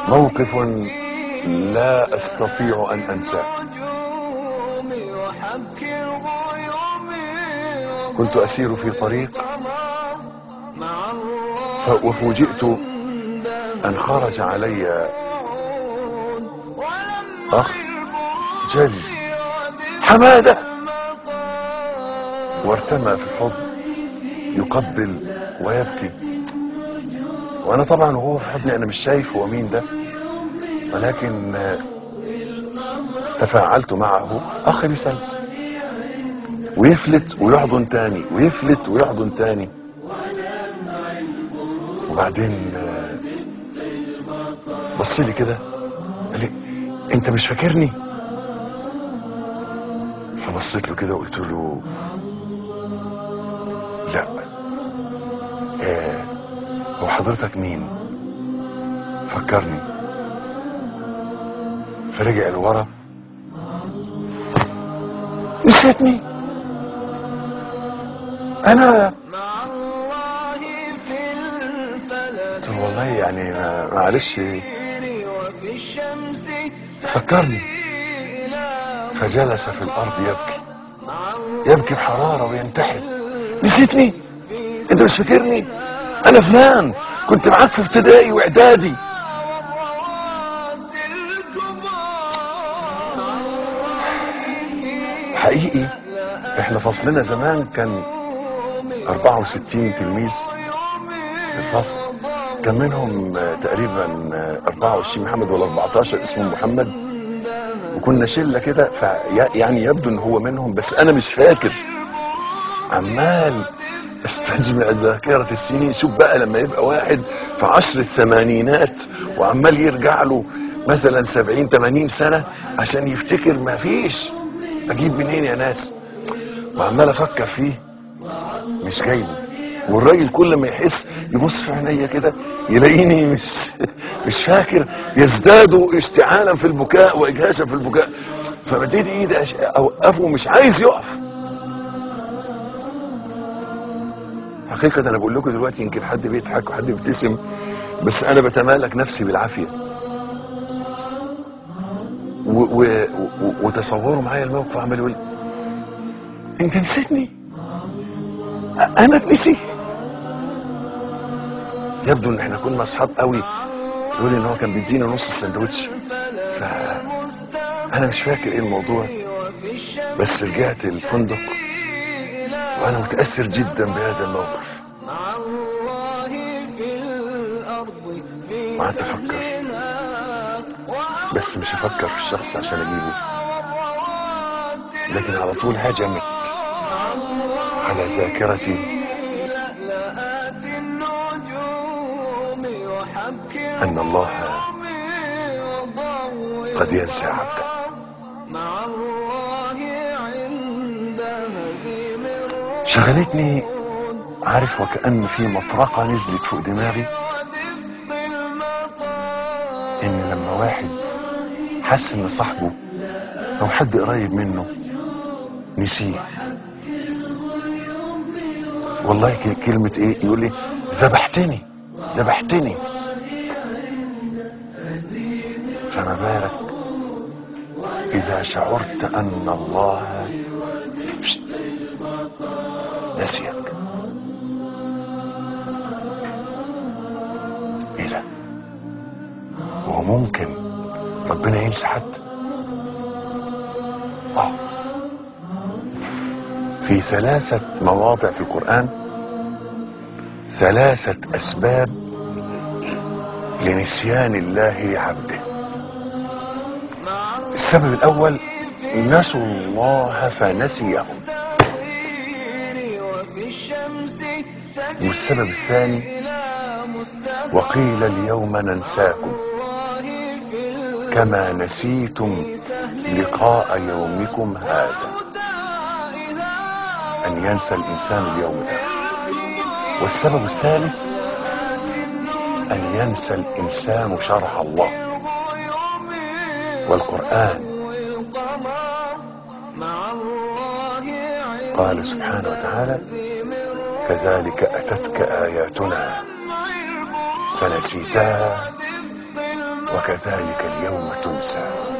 موقف لا أستطيع أن أنساه. كنت أسير في طريق وفوجئت أن خرج علي أخ جلي حمادة، وارتمى في الحضن يقبل ويبكي، وأنا طبعا وهو في حضني أنا مش شايف هو مين ده، ولكن تفاعلت معه. أخ بيسلم ويفلت ويحضن تاني ويفلت ويحضن تاني، وبعدين بص لي كده قال لي انت مش فاكرني؟ فبصيت له كده وقلت له لا. هو حضرتك مين؟ فكرني. فرجع لورا. نسيتني؟ انا قلت له والله يعني معلش فكرني. فجلس في الارض يبكي بحرارة وينتحر. نسيتني؟ انت مش فاكرني؟ انا فلان كنت معاك في ابتدائي واعدادي. حقيقي احنا فصلنا زمان كان 64 تلميذ في الفصل، كان منهم تقريبا 24 محمد ولا 14 اسمه محمد، وكنا شله كده، يعني يبدو ان هو منهم بس انا مش فاكر. عمال استجمع ذاكره السنين. شوف بقى لما يبقى واحد في عشر الثمانينات وعمال يرجع له مثلا 70 80 سنه عشان يفتكر، ما فيش. اجيب منين يا ناس؟ وعمال افكر فيه مش جايبه. والراجل كل ما يحس يبص في عينيا كده يلاقيني مش فاكر، يزداد اشتعالا في البكاء واجهاشا في البكاء. فمديت ايدي اوقفه مش عايز يقف. حقيقة انا بقول لكم دلوقتي يمكن حد بيضحك وحد بيبتسم، بس انا بتمالك نفسي بالعافية. وتصوروا معايا الموقف، عمال يقول انت نسيتني؟ انا اتنسي؟ يبدو ان احنا كنا اصحاب قوي. يقول ان هو كان بيدينا نص السندوتش، فانا مش فاكر ايه الموضوع، بس رجعت الفندق وانا متاثر جدا بهذا الموقف. وقعدت افكر، بس مش افكر في الشخص عشان اجيبه، لكن على طول هجمت على ذاكرتي ان الله قد ينسى عبده. شغلتني، عارف، وكأن في مطرقة نزلت فوق دماغي، ان لما واحد حس ان صاحبه او حد قريب منه نسيه، والله كلمة ايه، يقول لي ذبحتني ذبحتني. فما بالك اذا شعرت ان الله نسيك؟ ايه ده؟ وهو ممكن ربنا ينسى حد؟ في 3 مواضع في القرآن 3 أسباب لنسيان الله لعبده. السبب الأول نسوا الله فنسيهم، والسبب الثاني وقيل اليوم ننساكم كما نسيتم لقاء يومكم هذا. أن ينسى الإنسان اليوم الآخر. والسبب الثالث أن ينسى الإنسان شرع الله والقرآن. قال سبحانه وتعالى كذلك أتتك آياتنا فنسيتها وكذلك اليوم تنسى.